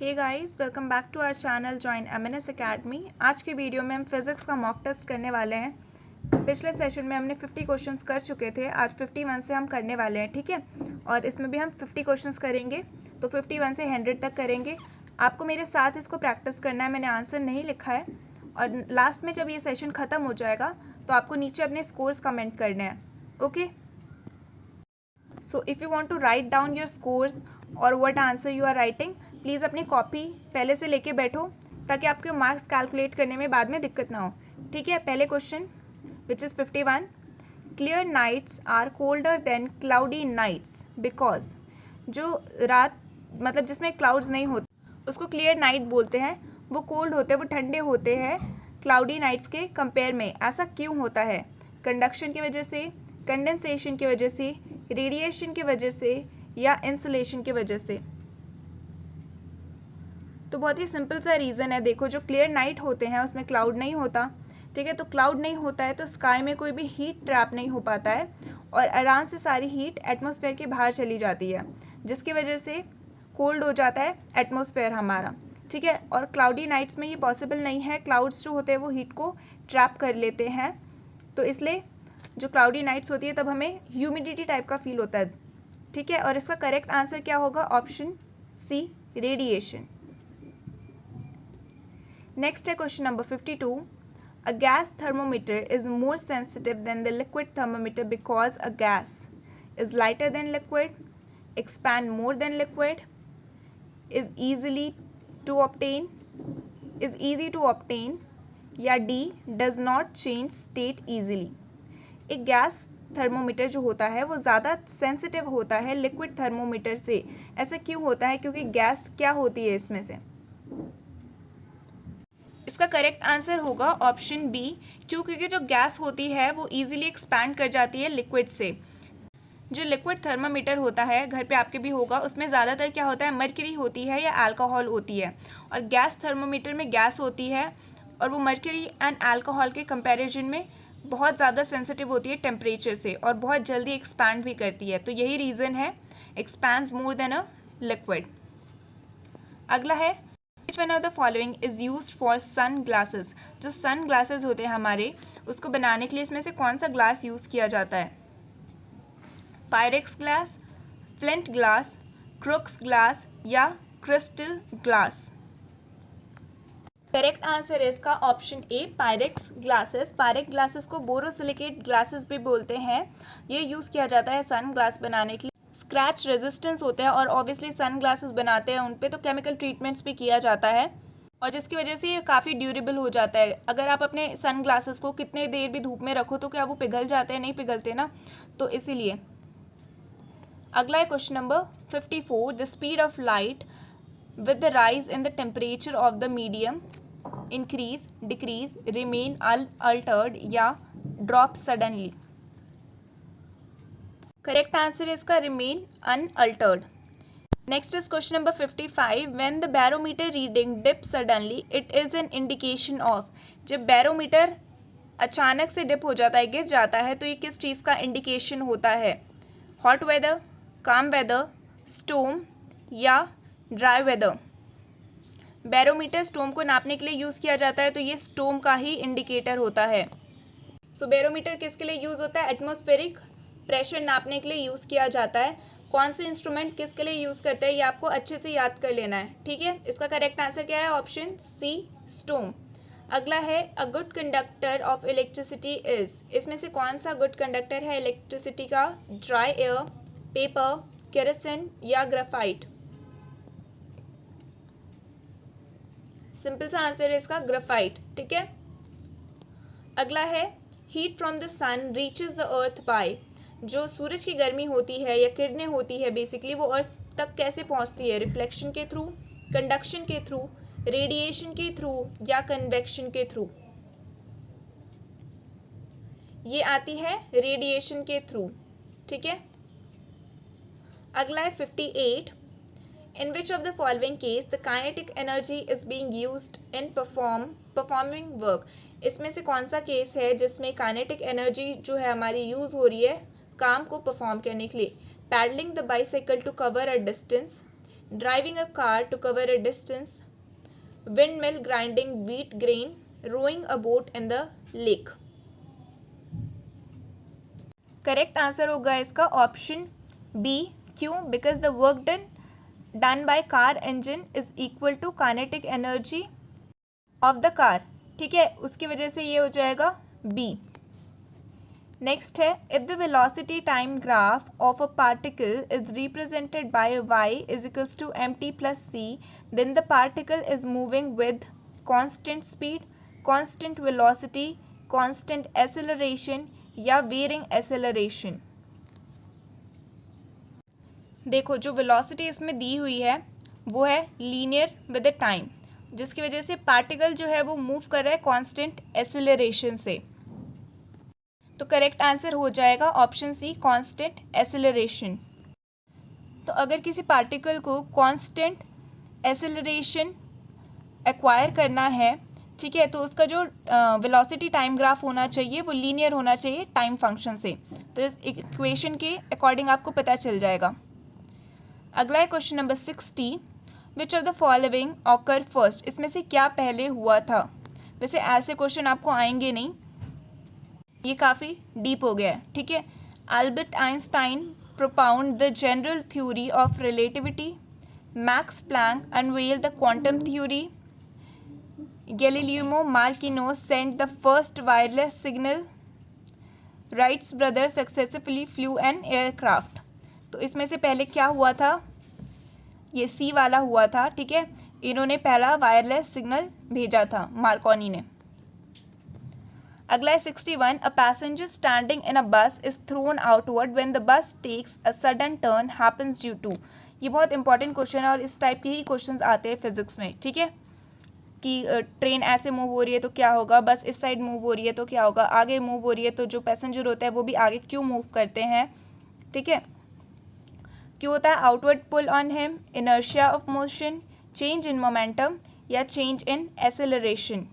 Hey guys, welcome back to our channel join MNS academy. आज के video में हम फिज़िक्स का मॉक टेस्ट करने वाले हैं। पिछले सेशन में हमने 50 क्वेश्चंस कर चुके थे, आज 51 से हम करने वाले हैं, ठीक है। और इसमें भी हम 50 क्वेश्चंस करेंगे, तो 51 से 100 तक करेंगे। आपको मेरे साथ इसको प्रैक्टिस करना है, मैंने आंसर नहीं लिखा है। और लास्ट में जब ये सेशन ख़त्म हो जाएगा तो आपको नीचे अपने स्कोर्स कमेंट करने हैं, okay. So if you want to write down your scores और what answer you are writing, please अपनी कॉपी पहले से लेके बैठो ताकि आपके मार्क्स कैलकुलेट करने में बाद में दिक्कत ना हो, ठीक है। पहले question which is 51, clear nights are colder than cloudy nights because जो रात मतलब जिसमें क्लाउड्स नहीं होते उसको क्लियर नाइट बोलते हैं, वो कोल्ड होते हैं, वो ठंडे होते हैं क्लाउडी नाइट्स के कंपेयर में। ऐसा क्यों होता है? कंडक्शन की वजह से, कंडेंसेशन की वजह से, रेडिएशन की वजह से या इंसुलेशन की वजह से। तो बहुत ही सिंपल सा रीज़न है। देखो, जो क्लियर नाइट होते हैं उसमें क्लाउड नहीं होता, ठीक है। तो क्लाउड नहीं होता है तो स्काई में कोई भी हीट ट्रैप नहीं हो पाता है और आराम से सारी हीट एटमॉस्फेयर के बाहर चली जाती है, जिसकी वजह से कोल्ड हो जाता है एटमॉस्फेयर हमारा, ठीक है। और क्लाउडी नाइट्स में ये पॉसिबल नहीं है, क्लाउड्स जो होते हैं वो हीट को ट्रैप कर लेते हैं। तो इसलिए जो क्लाउडी नाइट्स होती है तब हमें ह्यूमिडिटी टाइप का फील होता है, ठीक है। और इसका करेक्ट आंसर क्या होगा? Option C, radiation. नेक्स्ट है question number 52, a gas thermometer is more sensitive than the liquid thermometer because a gas is lighter than liquid, expand more than liquid, is easy to obtain या D does not change state easily. एक gas thermometer जो होता है वो ज़्यादा sensitive होता है liquid thermometer से। ऐसा क्यों होता है? क्योंकि गैस क्या होती है इसमें से? इसका करेक्ट आंसर होगा ऑप्शन बी, क्योंकि जो गैस होती है वो इजीली एक्सपैंड कर जाती है लिक्विड से। जो लिक्विड थर्मामीटर होता है, घर पे आपके भी होगा, उसमें ज़्यादातर क्या होता है, मर्करी होती है या अल्कोहल होती है। और गैस थर्मामीटर में गैस होती है और वो मर्करी एंड अल्कोहल के कंपैरिजन में बहुत ज़्यादा सेंसिटिव होती है टेम्परेचर से और बहुत जल्दी एक्सपैंड भी करती है। तो यही रीज़न है, expands more than a liquid. अगला है, which one of the following is used for sun glasses. जो सन ग्लासेस होते हैं हमारे, उसको बनाने के लिए इसमें से कौन सा ग्लास यूज़ किया जाता है? Pyrex glass, flint glass, Crookes glass या क्रिस्टल ग्लास। करेक्ट आंसर है इसका option A, Pyrex glasses. Pyrex glasses को बोरोसिलिकेट ग्लासेस भी बोलते हैं। ये यूज़ किया जाता है सन ग्लास बनाने के लिए। स्क्रैच रेजिस्टेंस होता है और ऑब्वियसली सन ग्लासेस बनाते हैं उन पे तो केमिकल ट्रीटमेंट्स भी किया जाता है और जिसकी वजह से ये काफ़ी ड्यूरेबल हो जाता है। अगर आप अपने सन ग्लासेस को कितने देर भी धूप में रखो तो क्या वो पिघल जाते हैं? नहीं पिघलते ना, तो इसीलिए। अगला है question number 54, the speed of light with the rise in the temperature of the medium increase, decrease, remain altered या ड्रॉप सडनली। करेक्ट आंसर है इसका remain unaltered. Next is question number 55, when the barometer reading dip suddenly it is an indication of. जब barometer अचानक से dip हो जाता है, गिर जाता है, तो ये किस चीज़ का इंडिकेशन होता है? हॉट वेदर, काम वेदर, स्टॉर्म या ड्राई वेदर। बैरोमीटर स्टॉर्म को नापने के लिए यूज़ किया जाता है, तो ये स्टॉर्म का ही इंडिकेटर होता है। सो बैरोमीटर किसके लिए यूज़ होता है? एटमॉस्फेरिक प्रेशर नापने के लिए यूज़ किया जाता है। कौन से इंस्ट्रूमेंट किसके लिए यूज़ करते हैं ये आपको अच्छे से याद कर लेना है, ठीक है। इसका करेक्ट आंसर क्या है? Option C, storm. अगला है, a good conductor of electricity is. इसमें से कौन सा गुड कंडक्टर है इलेक्ट्रिसिटी का? ड्राई एयर, पेपर, केरोसिन या ग्रेफाइट। सिंपल सा आंसर है इसका ग्रेफाइट, ठीक है। अगला है, heat from the sun reaches the earth by. जो सूरज की गर्मी होती है या किरणें होती है बेसिकली, वो अर्थ तक कैसे पहुंचती है? रिफ्लेक्शन के थ्रू, कंडक्शन के थ्रू, रेडिएशन के थ्रू या कन्वेक्शन के थ्रू। ये आती है रेडिएशन के थ्रू, ठीक है। अगला है 58, in which of the following case the kinetic energy is being used in performing work. इसमें से कौन सा केस है जिसमें काइनेटिक एनर्जी जो है हमारी यूज़ हो रही है काम को परफॉर्म करने के लिए? Paddling the bicycle to cover a distance, driving a car to cover a distance, windmill grinding wheat grain, rowing a boat in the lake. Correct answer होगा इसका ऑप्शन बी। क्यों? Because the work done by car engine is equal to kinetic energy of the car. ठीक है, उसकी वजह से ये हो जाएगा बी। नेक्स्ट है, if the velocity time graph of a particle is represented by y is equals to mt plus c, then the particle is moving with constant speed, constant velocity, constant acceleration या varying acceleration. देखो, जो velocity इसमें दी हुई है वो है linear with the time, जिसकी वजह से पार्टिकल जो है वो मूव कर रहा है कांस्टेंट एक्सेलरेशन से। तो करेक्ट आंसर हो जाएगा ऑप्शन सी, कांस्टेंट एक्सेलरेशन। तो अगर किसी पार्टिकल को कांस्टेंट एक्सेलरेशन एक्वायर करना है, ठीक है, तो उसका जो वेलोसिटी टाइम ग्राफ होना चाहिए वो लीनियर होना चाहिए टाइम फंक्शन से। तो इस इक्वेशन के अकॉर्डिंग आपको पता चल जाएगा। अगला है question number 60, which of the following occur first. इसमें से क्या पहले हुआ था? वैसे ऐसे क्वेश्चन आपको आएंगे नहीं, ये काफ़ी डीप हो गया है। ठीक है, Albert Einstein propound the general theory of relativity, Max Planck unveil the quantum theory, Galileo Marconi sent the first wireless signal, Wrights brother successfully flew an aircraft. तो इसमें से पहले क्या हुआ था? ये सी वाला हुआ था। ठीक है, इन्होंने पहला वायरलेस सिग्नल भेजा था, मार्कोनी ने। अगला है 61, a passenger standing in a bus is thrown outward when the bus takes a sudden turn happens due to. ये बहुत इंपॉर्टेंट क्वेश्चन है और इस टाइप के ही क्वेश्चंस आते हैं फिजिक्स में। ठीक है, कि ट्रेन ऐसे मूव हो रही है तो क्या होगा, बस इस साइड मूव हो रही है तो क्या होगा, आगे मूव हो रही है तो जो पैसेंजर होता है वो भी आगे क्यों मूव करते हैं। ठीक है, क्यों होता है? Outward pull on him, inertia of motion, change in momentum या change in acceleration.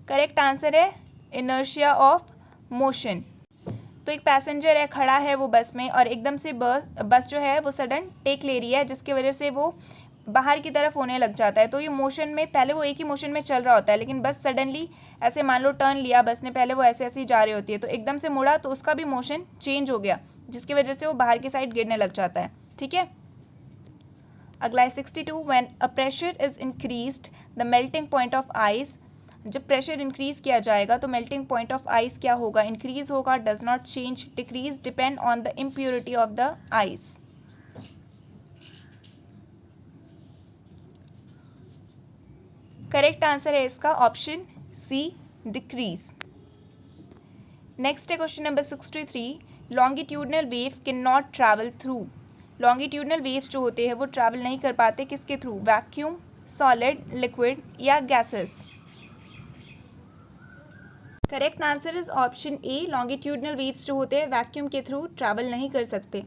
Correct answer है इनर्शिया ऑफ मोशन। तो एक पैसेंजर है, खड़ा है वो बस में और एकदम से बस जो है वो सडन टेक ले रही है, जिसकी वजह से वो बाहर की तरफ होने लग जाता है। तो ये मोशन में, पहले वो एक ही मोशन में चल रहा होता है, लेकिन बस सडनली ऐसे मान लो टर्न लिया बस ने, पहले वो ऐसे ऐसे ही जा रही होती है, तो एकदम से मुड़ा तो उसका भी मोशन चेंज हो गया, जिसकी वजह से वो बाहर की साइड गिरने लग जाता है। ठीक है, अगला है 62, when a pressure is increased the melting point of ice. जब प्रेशर इंक्रीज किया जाएगा तो मेल्टिंग पॉइंट ऑफ आइस क्या होगा? इंक्रीज होगा, does not change, decrease, depend on the impurity of the ice. Correct answer है इसका ऑप्शन सी, decrease. Next है question number 63, longitudinal wave can not travel through. Longitudinal waves जो होते हैं वो ट्रैवल नहीं कर पाते, किसके थ्रू? वैक्यूम, सॉलिड, लिक्विड या gases. Correct answer is option A, longitudinal waves जो होते हैं वैक्यूम के थ्रू ट्रैवल नहीं कर सकते।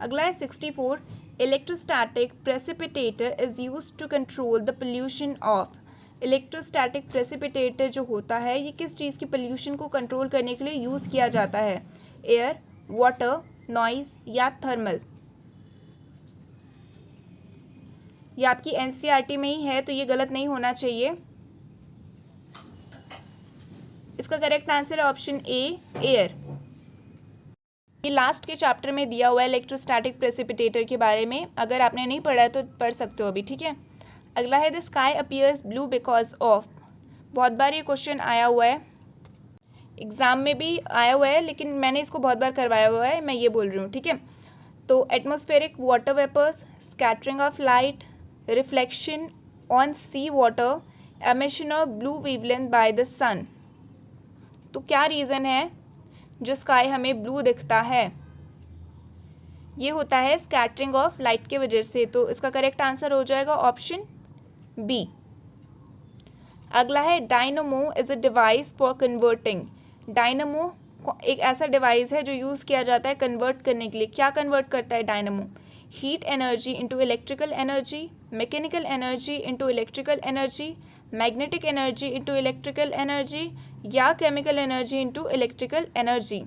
अगला है 64, electrostatic precipitator is used to control the pollution of. Electrostatic precipitator जो होता है ये किस चीज़ की पोल्यूशन को कंट्रोल करने के लिए यूज़ किया जाता है? एयर, वाटर, नॉइज या थर्मल। ये आपकी एनसीईआरटी में ही है तो ये गलत नहीं होना चाहिए। इसका करेक्ट आंसर है ऑप्शन ए, एयर। ये लास्ट के चैप्टर में दिया हुआ है इलेक्ट्रोस्टैटिक प्रेसिपिटेटर के बारे में, अगर आपने नहीं पढ़ा है तो पढ़ सकते हो अभी। ठीक है, अगला है the sky appears blue because of. बहुत बार ये क्वेश्चन आया हुआ है, एग्जाम में भी आया हुआ है, लेकिन मैंने इसको बहुत बार करवाया हुआ है, मैं ये बोल रही हूँ। ठीक है, तो atmospheric water vapours, scattering of light, reflection on sea water, emission of blue wavelength by the sun. तो क्या रीज़न है जो स्काई हमें ब्लू दिखता है? ये होता है स्कैटरिंग ऑफ लाइट के वजह से। तो इसका करेक्ट आंसर हो जाएगा ऑप्शन बी। अगला है dynamo is a device for converting. Dynamo एक ऐसा डिवाइस है जो यूज़ किया जाता है कन्वर्ट करने के लिए। क्या कन्वर्ट करता है dynamo? Heat energy into electrical energy, mechanical energy into electrical energy, magnetic energy into electrical energy या chemical energy into electrical energy.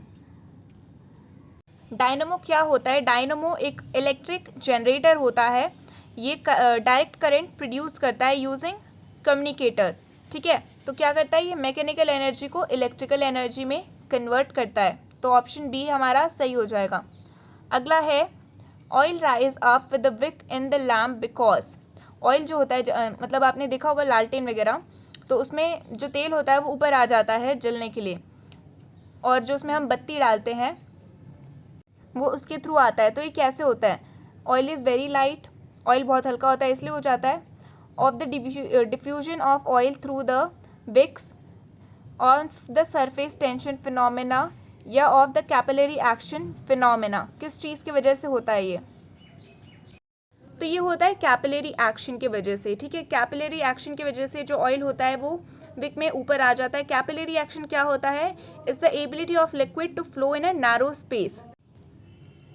Dynamo क्या होता है? डायनमो एक इलेक्ट्रिक जनरेटर होता है, ये डायरेक्ट करंट प्रोड्यूस करता है यूजिंग कम्युनिकेटर, ठीक है। तो क्या करता है? ये मैकेनिकल एनर्जी को इलेक्ट्रिकल एनर्जी में कन्वर्ट करता है। तो ऑप्शन बी हमारा सही हो जाएगा। अगला है oil rise up with the wick in the lamp because. Oil जो होता है मतलब आपने देखा होगा लालटेन वगैरह, तो उसमें जो तेल होता है वो ऊपर आ जाता है जलने के लिए, और जो उसमें हम बत्ती डालते हैं वो उसके थ्रू आता है। तो ये कैसे होता है? Oil is very light, oil बहुत हल्का होता है इसलिए हो जाता है। Of the diffusion of oil through the wicks, of the surface tension phenomena, या of the capillary action phenomena. किस चीज़ की वजह से होता है ये? तो ये होता है कैपिलरी एक्शन की वजह से, ठीक है। कैपिलरी एक्शन की वजह से जो ऑयल होता है वो विक में ऊपर आ जाता है। कैपिलरी एक्शन क्या होता है? Is the ability of liquid to flow in a narrow space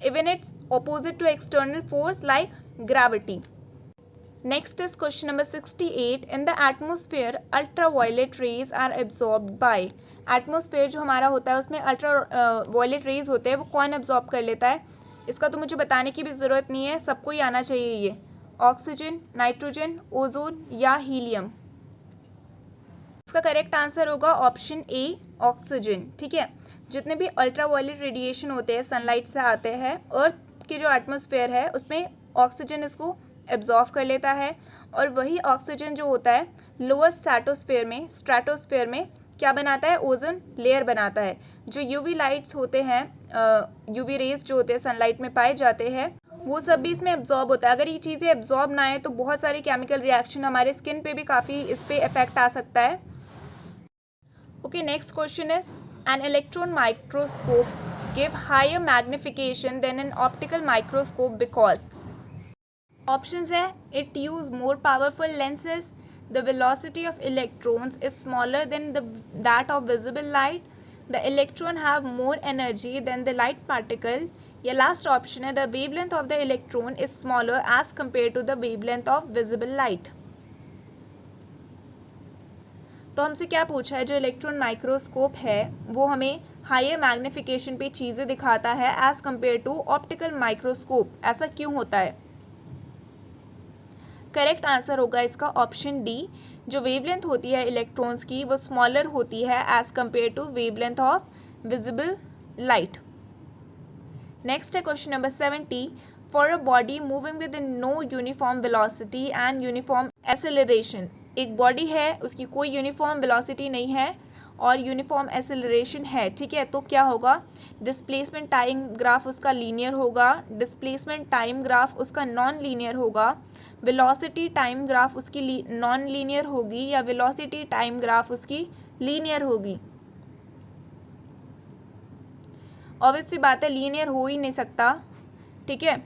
even it's opposite to external force like gravity. Next is question number 68। In the atmosphere ultraviolet rays are absorbed by. Atmosphere जो हमारा होता है उसमें ultra violet rays होते हैं, वो कौन absorb कर लेता है? इसका तो मुझे बताने की भी ज़रूरत नहीं है, सबको ही आना चाहिए ये। ऑक्सीजन, नाइट्रोजन, ओजोन या हीलियम। इसका करेक्ट आंसर होगा ऑप्शन ए, ऑक्सीजन, ठीक है। जितने भी अल्ट्रावायलेट रेडिएशन होते हैं सनलाइट से आते हैं, अर्थ की जो एटमोस्फेयर है उसमें ऑक्सीजन इसको एब्जॉर्व कर लेता है, और वही ऑक्सीजन जो होता है लोअर स्ट्रेटोस्फेयर में क्या बनाता है? ओजोन लेयर बनाता है। जो यूवी लाइट्स होते हैं, यूवी रेज जो होते हैं सनलाइट में पाए जाते हैं, वो सब भी इसमें एब्जॉर्ब होता है। अगर ये चीज़ें एब्जॉर्ब ना आए तो बहुत सारे केमिकल रिएक्शन हमारे स्किन पे भी काफ़ी इस पे इफेक्ट आ सकता है। Okay, next question is an electron microscope give higher magnification than an optical microscope because. Options है it use more powerful lenses, the velocity of electrons is smaller than that of visible light, the electron have more energy than the light particle, या last option है the wavelength of the electron is smaller as compared to the wavelength of visible light। तो हमसे क्या पूछा है? जो electron microscope है वो हमें हायर मैग्निफिकेशन पे चीज़ें दिखाता है as compare to optical microscope. ऐसा क्यों होता है? करेक्ट आंसर होगा इसका ऑप्शन डी। जो वेवलेंथ होती है इलेक्ट्रॉन्स की वो स्मॉलर होती है as compare to wavelength of visible light. Next है question number 70। For a body moving with no uniform velocity and uniform acceleration. एक बॉडी है उसकी कोई यूनिफॉर्म वेलोसिटी नहीं है और यूनिफॉर्म एक्सेलरेशन है, ठीक है। तो क्या होगा? डिस्प्लेसमेंट टाइम ग्राफ उसका लीनियर होगा, डिस्प्लेसमेंट टाइम ग्राफ उसका नॉन लीनियर होगा, वेलोसिटी टाइम ग्राफ उसकी नॉन लीनियर होगी, या वेलोसिटी टाइम ग्राफ उसकी लीनियर होगी। ऑब्वियस सी बात है लीनियर हो ही नहीं सकता, ठीक है।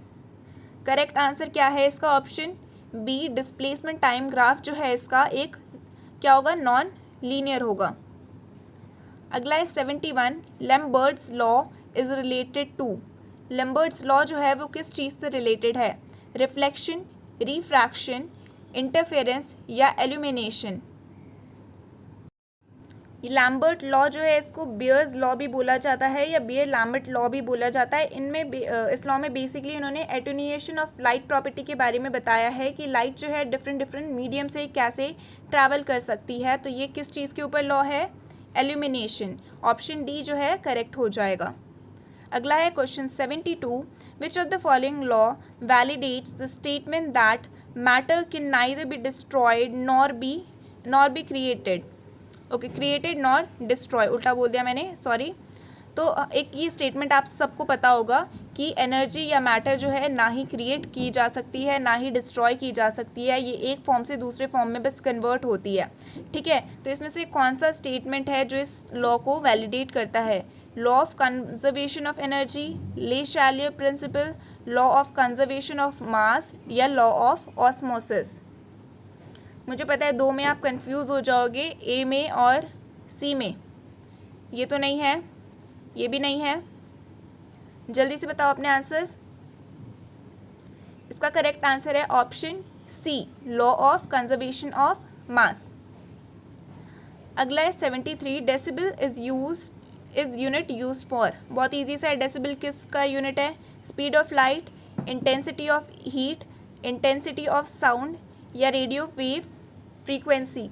करेक्ट आंसर क्या है इसका? Option B, displacement time graph जो है इसका एक क्या होगा? नॉन लीनियर होगा। अगला है 71। Lambert's law is related to. Lambert's law जो है वो किस चीज़ से रिलेटेड है? रिफ्लेक्शन, रिफ्रैक्शन, इंटरफेरेंस या एल्यूमिनेशन। ये लैम्बर्ट लॉ जो है इसको बियर्स लॉ भी बोला जाता है या बियर लैम्बर्ट लॉ भी बोला जाता है। इनमें इस लॉ में बेसिकली इन्होंने एटेन्यूएशन ऑफ लाइट प्रॉपर्टी के बारे में बताया है कि लाइट जो है डिफरेंट मीडियम से कैसे ट्रैवल कर सकती है। तो ये किस चीज़ के ऊपर लॉ है? एल्यूमिनेशन। ऑप्शन डी जो है करेक्ट हो जाएगा। अगला है question 72। Which of the following law validates the statement that matter can neither be destroyed nor be created. Okay, created nor destroy, उल्टा बोल दिया मैंने, सॉरी। तो एक ये स्टेटमेंट आप सबको पता होगा कि एनर्जी या मैटर जो है ना ही क्रिएट की जा सकती है ना ही डिस्ट्रॉय की जा सकती है, ये एक फॉर्म से दूसरे फॉर्म में बस कन्वर्ट होती है, ठीक है। तो इसमें से कौन सा स्टेटमेंट है जो इस लॉ को वैलिडेट करता है? Law of conservation of energy, Le Chatelier principle, law of conservation of mass या लॉ ऑफ ऑस्मोसिस। मुझे पता है दो में आप कंफ्यूज हो जाओगे, ए में और सी में। ये तो नहीं है, ये भी नहीं है, जल्दी से बताओ अपने आंसर्स। इसका करेक्ट आंसर है option C, law of conservation of mass. अगला है 73। Decibel is used is unit use for? बहुत ईजी सा है, डेसिबल किसका यूनिट है? Speed of light, intensity of heat, intensity of sound या radio wave frequency?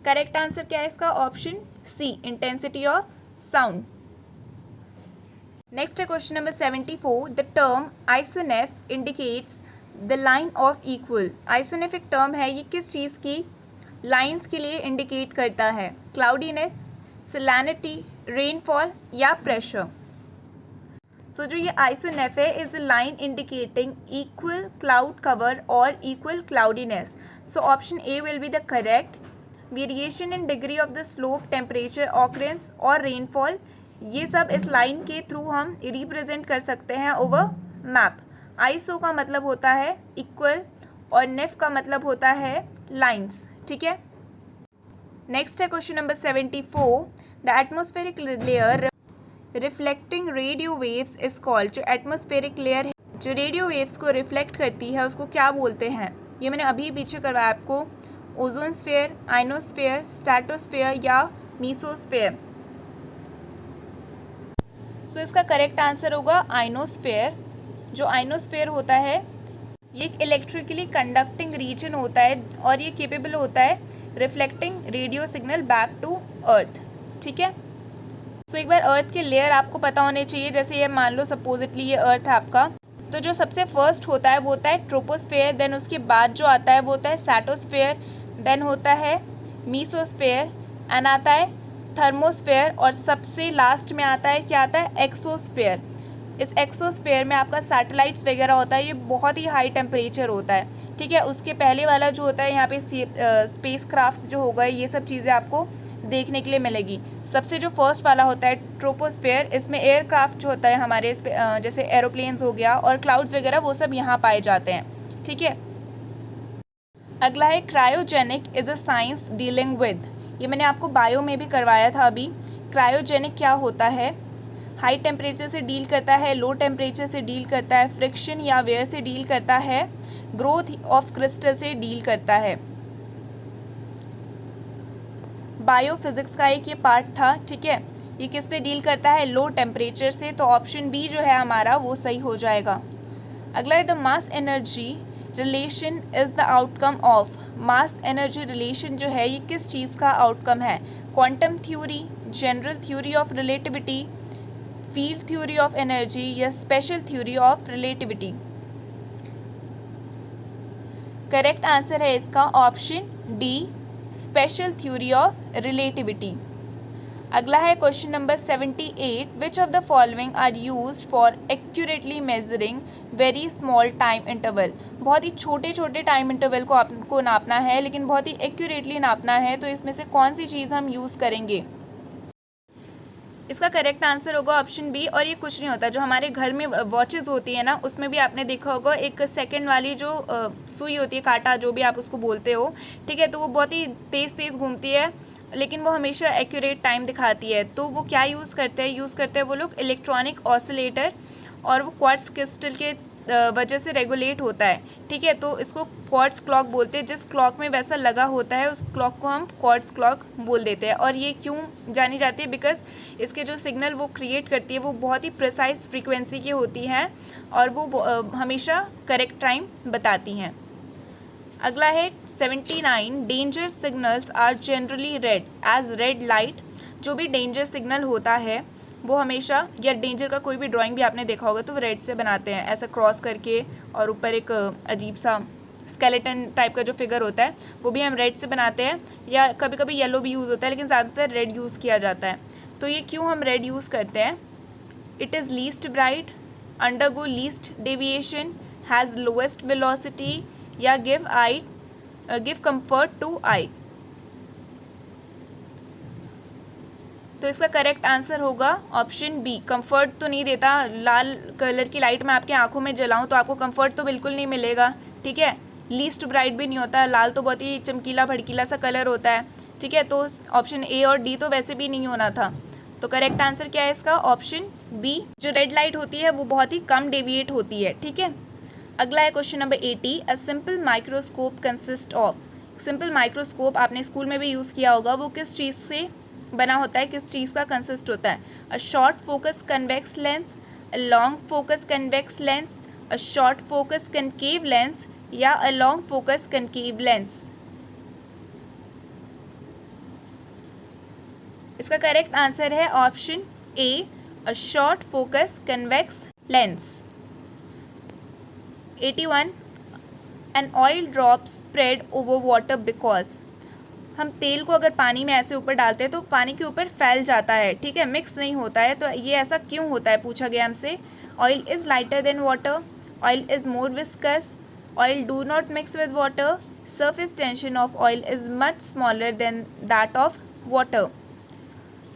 Correct answer क्या है इसका? Option C, intensity of sound. Next है question number 74। The term isoneph indicates the line of equal. Isoneph एक term है, ये किस चीज़ की लाइंस के लिए इंडिकेट करता है? क्लाउडीनेस, सैलिनिटी, रेनफॉल या प्रेशर? सो जो ये आइसोनेफ है is the line indicating equal cloud cover और equal cloudiness. So option A will be the correct. Variation in degree of the slope, temperature, occurrence और rainfall, ये सब इस line के थ्रू हम रिप्रेजेंट कर सकते हैं ओवर मैप। आइसो का मतलब होता है इक्वल और नेफ का मतलब होता है लाइंस, ठीक है। नेक्स्ट है question number 74। The atmospheric layer reflecting radio waves is called. जो एटमॉस्फेरिक लेयर है जो रेडियो वेव्स को रिफ्लेक्ट करती है उसको क्या बोलते हैं? ये मैंने अभी पीछे करवाया आपको। ओजोन स्फीयर, आइनोस्फीयर, स्ट्रेटोस्फीयर या मीसोस्फीयर? सो इसका करेक्ट आंसर होगा आइनोस्फीयर। जो आइनोस्फीयर होता है ये एक इलेक्ट्रिकली कंडक्टिंग रीजन होता है और ये केपेबल होता है reflecting radio signal back to earth, ठीक है। सो एक बार अर्थ के लेयर आपको पता होने चाहिए। जैसे ये मान लो सपोजिटली ये अर्थ है आपका, तो जो सबसे फर्स्ट होता है वो होता है ट्रोपोस्फेयर, देन उसके बाद जो आता है वो होता है स्ट्रेटोस्फेयर, देन होता है मीसोस्फेयर, एंड आता है थर्मोस्फेयर और सबसे लास्ट में आता है क्या आता है? एक्सोस्फेयर। इस एक्सोस्फेयर में आपका सैटेलाइट्स वगैरह होता है, ये बहुत ही हाई टेम्परेचर होता है, ठीक है। उसके पहले वाला जो होता है यहाँ पे स्पेस क्राफ्ट जो होगा, ये सब चीज़ें आपको देखने के लिए मिलेगी। सबसे जो फर्स्ट वाला होता है ट्रोपोस्फेयर, इसमें एयरक्राफ्ट जो होता है हमारे जैसे एरोप्लेन्स हो गया और क्लाउड्स वगैरह, वो सब यहाँ पाए जाते हैं, ठीक है। अगला है cryogenic is a science dealing with. ये मैंने आपको बायो में भी करवाया था अभी। क्रायोजेनिक क्या होता है? हाई टेम्परेचर से डील करता है, लो टेम्परेचर से डील करता है, फ्रिक्शन या वेयर से डील करता है, ग्रोथ ऑफ क्रिस्टल से डील करता है। बायो फिजिक्स का एक ये पार्ट था, ठीक है। ये किससे डील करता है? लो टेम्परेचर से, तो ऑप्शन बी जो है हमारा वो सही हो जाएगा। अगला है the mass energy relation is the outcome of. Mass energy relation जो है ये किस चीज़ का आउटकम है? Quantum theory, general theory of relativity, field theory of energy या special theory of relativity? Correct answer है इसका option D, special theory of relativity. अगला है question number 78। Which of the following are used for accurately measuring very small time interval. बहुत ही छोटे छोटे time interval को आपको नापना है, लेकिन बहुत ही एक्यूरेटली नापना है, तो इसमें से कौन सी चीज़ हम यूज़ करेंगे? इसका करेक्ट आंसर होगा ऑप्शन बी। और ये कुछ नहीं होता, जो हमारे घर में वॉचेज़ होती है ना, उसमें भी आपने देखा होगा एक सेकंड वाली जो सुई होती है, कांटा जो भी आप उसको बोलते हो, ठीक है, तो वो बहुत ही तेज़ घूमती है, लेकिन वो हमेशा एक्यूरेट टाइम दिखाती है। तो वो क्या यूज़ करते हैं वो लोग इलेक्ट्रॉनिक ऑसिलेटर, और वो क्वार्ट्ज क्रिस्टल के वजह से रेगुलेट होता है, ठीक है। तो इसको क्वार्ट्ज क्लॉक बोलते हैं। जिस क्लॉक में वैसा लगा होता है उस क्लॉक को हम क्वार्ट्ज क्लॉक बोल देते हैं। और ये क्यों जानी जाती है? बिकॉज इसके जो सिग्नल वो क्रिएट करती है वो बहुत ही प्रिसाइज फ्रीक्वेंसी की होती हैं और वो हमेशा करेक्ट टाइम बताती हैं। अगला है 79। Danger signals are generally red as red light. जो भी डेंजर सिग्नल होता है वो हमेशा, या डेंजर का कोई भी ड्राइंग भी आपने देखा होगा तो वो रेड से बनाते हैं, ऐसा क्रॉस करके, और ऊपर एक अजीब सा स्केलेटन टाइप का जो फिगर होता है वो भी हम रेड से बनाते हैं, या कभी कभी येलो भी यूज़ होता है, लेकिन ज़्यादातर रेड यूज़ किया जाता है। तो ये क्यों हम रेड यूज़ करते हैं? It is least bright, undergo least deviation, has lowest velocity, या गिव कंफर्ट टू आई। तो इसका करेक्ट आंसर होगा ऑप्शन बी। कंफर्ट तो नहीं देता। लाल कलर की लाइट मैं आपकी आंखों में जलाऊं तो आपको कंफर्ट तो बिल्कुल नहीं मिलेगा, ठीक है। लीस्ट ब्राइट भी नहीं होता। लाल तो बहुत ही चमकीला भड़कीला सा कलर होता है, ठीक है। तो ऑप्शन ए और डी तो वैसे भी नहीं होना था। तो करेक्ट आंसर क्या है इसका? Option B. जो रेड लाइट होती है वो बहुत ही कम डेविएट होती है, ठीक है। अगला है question number 80। A simple microscope consist of. Simple microscope आपने स्कूल में भी यूज़ किया होगा, वो किस चीज़ से बना होता है, किस चीज़ का कंसिस्ट होता है? A short focus convex lens, a long focus convex lens, a short focus concave lens या a long focus concave lens? इसका करेक्ट आंसर है option A, a short focus convex lens. 81, an oil drop spread over water because. हम तेल को अगर पानी में ऐसे ऊपर डालते हैं तो पानी के ऊपर फैल जाता है, ठीक है, मिक्स नहीं होता है। तो ये ऐसा क्यों होता है, पूछा गया हमसे। Oil is lighter than water, oil is more viscous, oil do not mix with water, surface tension of oil is much smaller than that of water.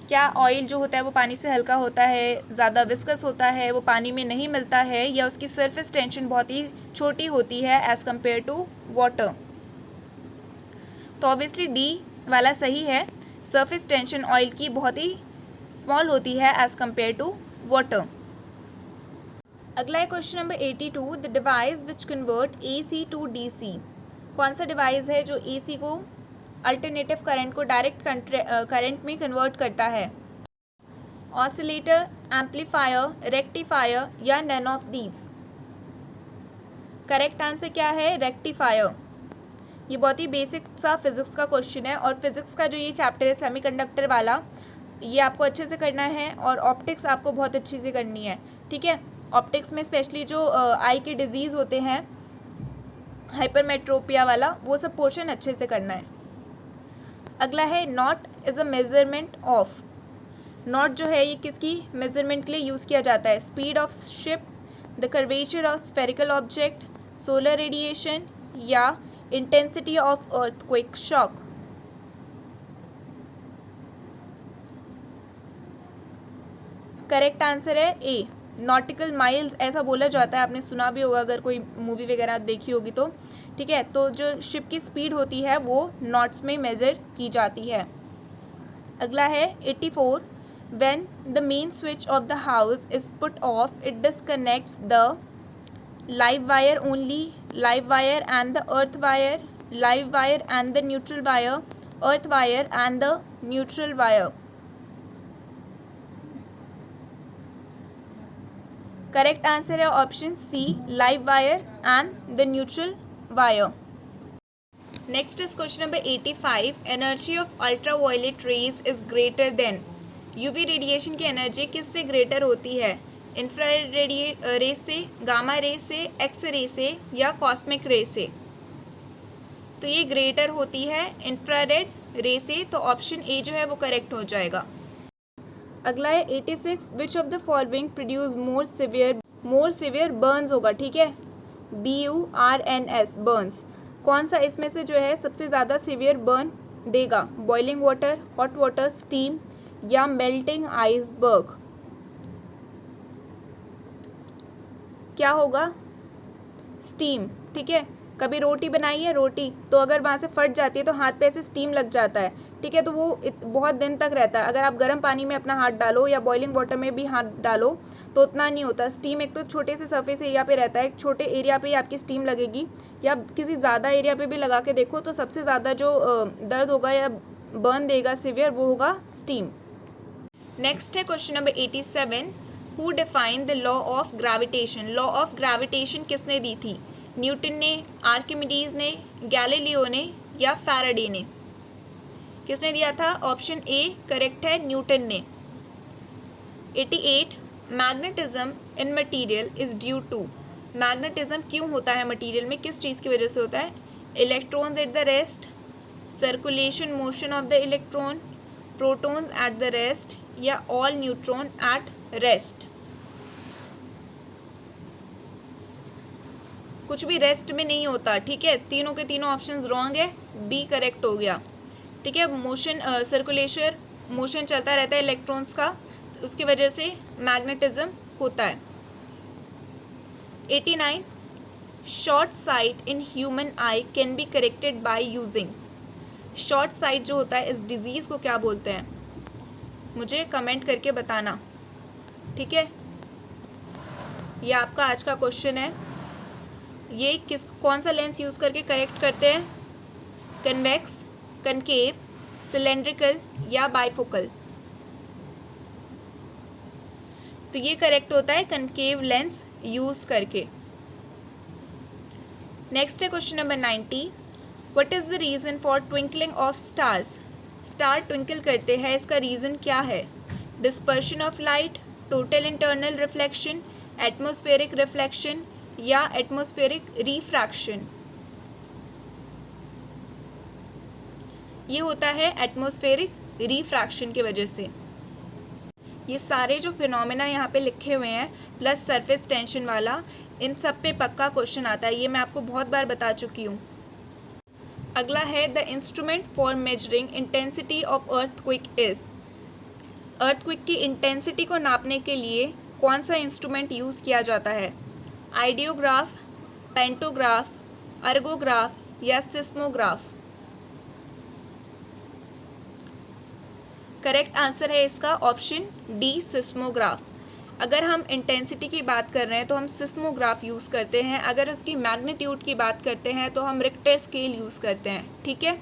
क्या ऑयल जो होता है वो पानी से हल्का होता है, ज़्यादा विस्कस होता है, वो पानी में नहीं मिलता है, या उसकी सरफेस टेंशन बहुत ही छोटी होती है एज़ कम्पेयर टू वाटर? तो ऑब्वियसली डी वाला सही है, सरफेस टेंशन ऑयल की बहुत ही स्मॉल होती है एज़ कम्पेयर टू वाटर। अगला है question number 82, the device which convert AC to DC। कौन सा डिवाइस है जो AC को अल्टरनेटिव करंट को डायरेक्ट करंट में कन्वर्ट करता है? ऑसिलेटर, एम्पलीफायर, रेक्टिफायर या none of these? Correct answer क्या है? रेक्टिफायर। ये बहुत ही बेसिक सा फिजिक्स का क्वेश्चन है, और फिजिक्स का जो ये चैप्टर है सेमीकंडक्टर वाला, ये आपको अच्छे से करना है, और ऑप्टिक्स आपको बहुत अच्छे से करनी है, ठीक है। ऑप्टिक्स में स्पेशली जो आई के डिजीज़ होते हैं, हाइपरमेट्रोपिया वाला, वो सब पोर्शन अच्छे से करना है। अगला है not is a measurement of. Not जो है ये किसकी मेजरमेंट के लिए यूज़ किया जाता है? Speed of ship, the curvature of spherical object, solar radiation या intensity of earthquake shock? Correct answer है ए, नॉटिकल माइल्स ऐसा बोला जाता है, आपने सुना भी होगा अगर कोई मूवी वगैरह देखी होगी तो, ठीक है। तो जो शिप की स्पीड होती है वो नॉट्स में मेज़र की जाती है। अगला है 84, when the main switch of the house is put off it disconnects the live wire only, live wire and the earth wire, live wire and the neutral wire, earth wire and the neutral wire? Correct answer है option C, live wire and the neutral wire. Next is question number 85, energy of ultraviolet rays is greater than. UV radiation की energy किससे greater होती है? Infrared रे से, gamma ray से, X ray से या कॉस्मिक रे से? तो ये ग्रेटर होती है इंफ्रारेड रे से, तो ऑप्शन ए जो है वो करेक्ट हो जाएगा। अगला है 86, विच of the following produce more severe Burns होगा, ठीक है, BURNS बर्न्स। कौन सा इसमें से जो है सबसे ज़्यादा सीवियर बर्न देगा? Boiling water, hot water, steam या मेल्टिंग आइसबर्ग? क्या होगा? स्टीम, ठीक है। कभी रोटी बनाई है, रोटी तो अगर वहाँ से फट जाती है तो हाथ पे ऐसे स्टीम लग जाता है, ठीक है, तो वो बहुत दिन तक रहता है। अगर आप गर्म पानी में अपना हाथ डालो या बॉइलिंग वाटर में भी हाथ डालो तो उतना नहीं होता। स्टीम एक तो छोटे से सरफेस एरिया पे रहता है, एक छोटे एरिया पे ही आपकी स्टीम लगेगी, या किसी ज़्यादा एरिया पे भी लगा के देखो तो सबसे ज़्यादा जो दर्द होगा या बर्न देगा सिवियर, वो होगा स्टीम। नेक्स्ट है question number 87, who define the law of gravitation. Law of gravitation किसने दी थी? न्यूटन ने, आर्किमिडीज ने, गैलीलियो ने या फैराडे ने? किसने दिया था? ऑप्शन ए करेक्ट है, न्यूटन ने। 88, magnetism in material is due to. Magnetism क्यों होता है मटेरियल में, किस चीज़ की वजह से होता है? Electrons at the rest, circulation motion of the electron, protons at the rest या ऑल न्यूट्रॉन एट रेस्ट? कुछ भी रेस्ट में नहीं होता, ठीक है, तीनों के तीनों ऑप्शंस रॉन्ग है, बी करेक्ट हो गया, ठीक है। मोशन, सर्कुलेशन मोशन चलता रहता है इलेक्ट्रॉन्स का, तो उसकी वजह से मैग्नेटिज्म होता है। 89, short site in human I can be corrected by using. Short site जो होता है इस डिजीज़ को क्या बोलते हैं? मुझे कमेंट करके बताना, ठीक है। ये आपका आज का क्वेश्चन है। ये कौन सा लेंस यूज़ करके करेक्ट करते हैं? कन्वेक्स, कनकेव, सिलेंड्रिकल या बाइफोकल। तो ये करेक्ट होता है कनकेव लेंस यूज करके। नेक्स्ट है question number 90, what is the reason for twinkling of stars. Star twinkle करते हैं, इसका रीजन क्या है? Dispersion of light, total internal reflection, atmospheric reflection या एटमॉस्फेरिक रिफ्रैक्शन। ये होता है एटमॉस्फेरिक रिफ्रैक्शन की वजह से। ये सारे जो फिनोमेना यहाँ पे लिखे हुए हैं प्लस सरफेस टेंशन वाला, इन सब पे पक्का क्वेश्चन आता है, ये मैं आपको बहुत बार बता चुकी हूँ। अगला है the instrument for measuring intensity of earthquake is. Earthquake की इंटेंसिटी को नापने के लिए कौन सा इंस्ट्रूमेंट यूज़ किया जाता है? आइडियोग्राफ, पेंटोग्राफ, अर्गोग्राफ या सिस्मोग्राफ। करेक्ट आंसर है इसका ऑप्शन डी, सिस्मोग्राफ। अगर हम इंटेंसिटी की बात कर रहे हैं तो हम सिस्मोग्राफ यूज़ करते हैं, अगर उसकी मैग्नीट्यूड की बात करते हैं तो हम रिक्टर स्केल यूज़ करते हैं। ठीक है,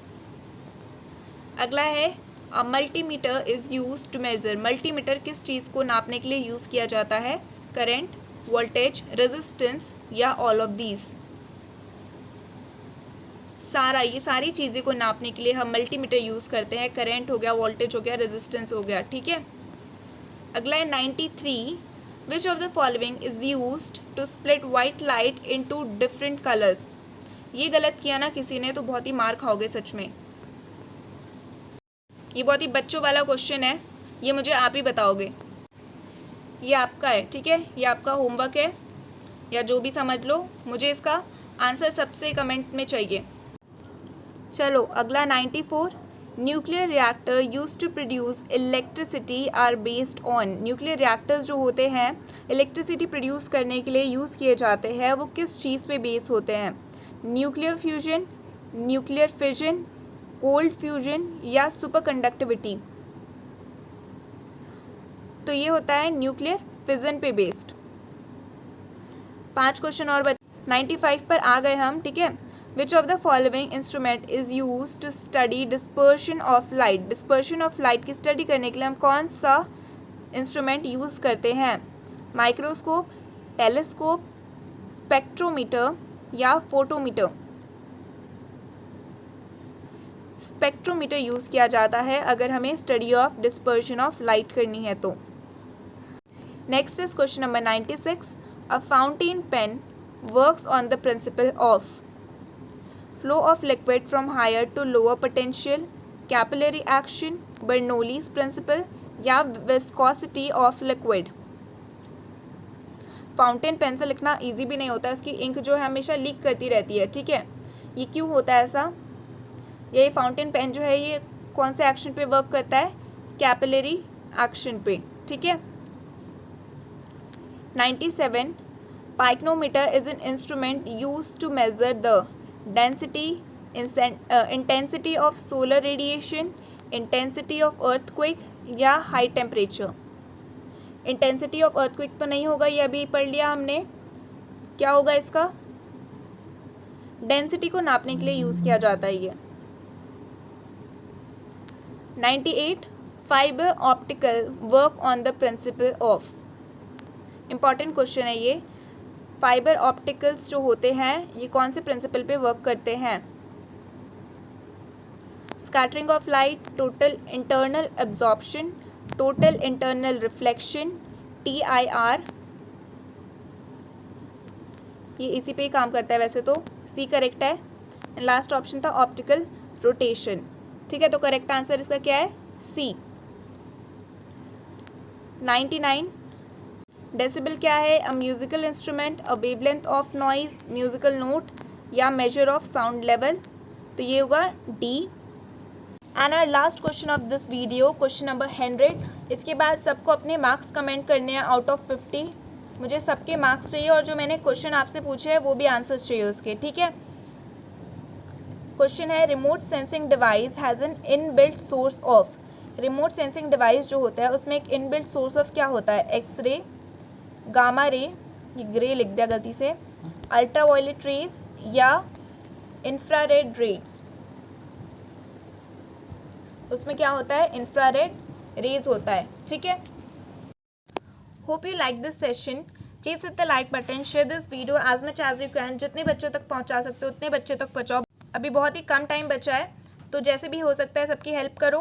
अगला है a multimeter is use to measure. Multimeter किस चीज़ को नापने के लिए यूज़ किया जाता है? करंट, वोल्टेज, रेजिस्टेंस या ऑल ऑफ दीज। ये सारी चीज़ें को नापने के लिए हम मल्टीमीटर यूज़ करते हैं। करंट हो गया, वोल्टेज हो गया, रेजिस्टेंस हो गया। ठीक है, अगला है 93, which of the following is used to split white light into different colours. ये गलत किया ना किसी ने तो बहुत ही मार खाओगे सच में। ये बहुत ही बच्चों वाला क्वेश्चन है, ये मुझे आप ही बताओगे। ये आपका है, ठीक है, ये आपका होमवर्क है या जो भी समझ लो, मुझे इसका आंसर सबसे कमेंट में चाहिए। चलो अगला 94, nuclear reactor use to produce electricity are based on. Nuclear reactors जो होते हैं इलेक्ट्रिसिटी प्रोड्यूस करने के लिए यूज़ किए जाते हैं, वो किस चीज़ पे बेस होते हैं? Nuclear fusion, nuclear fission, cold fusion या सुपर कंडक्टिविटी। तो ये होता है न्यूक्लियर फिजन पे बेस्ड। 5 क्वेश्चन और 95 पर आ गए हम। ठीक है, which of the following instrument is use to study dispersion of light. Dispersion of light की स्टडी करने के लिए हम कौन सा इंस्ट्रूमेंट यूज़ करते हैं? माइक्रोस्कोप, टेलीस्कोप, स्पेक्ट्रोमीटर या फोटोमीटर। स्पेक्ट्रोमीटर यूज़ किया जाता है अगर हमें study of dispersion of light करनी है तो। Next is question number 96, a fountain pen works on the principle of flow of liquid from higher to lower potential, capillary action, Bernoulli's principle या viscosity of liquid. Fountain pen से लिखना easy भी नहीं होता, इसकी इंक जो है हमेशा लीक करती रहती है। ठीक है, ये क्यों होता है ऐसा? ये फाउंटेन पेन जो है ये कौन से एक्शन पे वर्क करता है? कैपिलरी एक्शन पे। ठीक है, 97, pycnometer is an instrument use to measure the density, intensity of solar radiation, intensity of earthquake या high temperature. Intensity of earthquake तो नहीं होगा, ये अभी पढ़ लिया हमने। क्या होगा इसका? डेंसिटी को नापने के लिए यूज़ किया जाता है ये। 98, fibre optical work on the principle of. Important question है ये। फाइबर ऑप्टिकल्स जो होते हैं ये कौन से प्रिंसिपल पे वर्क करते हैं? Scattering of light, total internal absorption, total internal reflection, TIR। ये इसी पे ही काम करता है वैसे तो। सी करेक्ट है। लास्ट ऑप्शन था ऑप्टिकल रोटेशन। ठीक है, तो करेक्ट आंसर इसका क्या है? सी। 99, डेसिबल क्या है? A musical instrument, a wavelength of noise, musical note या मेजर ऑफ साउंड लेवल। तो ये होगा D. And our last question of this video, question number 100। इसके बाद सबको अपने मार्क्स कमेंट करने हैं आउट ऑफ 50। मुझे सबके मार्क्स चाहिए और जो मैंने क्वेश्चन आपसे पूछे हैं वो भी आंसर्स चाहिए उसके। ठीक है, क्वेश्चन है remote sensing device has an inbuilt source of. Remote sensing device जो होता है उसमें एक इनबिल्ट सोर्स ऑफ क्या होता है? एक्सरे, गामा रे, ये ग्रे लिख दिया गलती से, अल्ट्रावायलेट रेज या इंफ्रारेड रेज। उसमें क्या होता है, इंफ्रारेड रेज होता है, ठीक है। Hope you like this session, please hit the like button, share this video as much as you can, जितने बच्चों तक पहुंचा सकते हो उतने बच्चों तक पहुंचाओ। अभी बहुत ही कम टाइम बचा है, तो जैसे भी हो सकता है सबकी हेल्प करो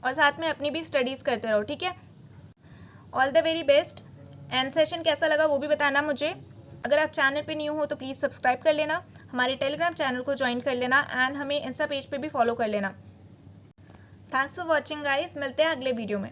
और साथ में अपनी भी स्टडीज़ करते रहो, ठीक है। All the very best. And session कैसा लगा वो भी बताना मुझे। अगर आप चैनल पे न्यू हो तो प्लीज़ सब्सक्राइब कर लेना, हमारे टेलीग्राम चैनल को ज्वाइन कर लेना एंड हमें इंस्टा पेज पे भी फॉलो कर लेना। थैंक्स फॉर वॉचिंग गाइस, मिलते हैं अगले वीडियो में।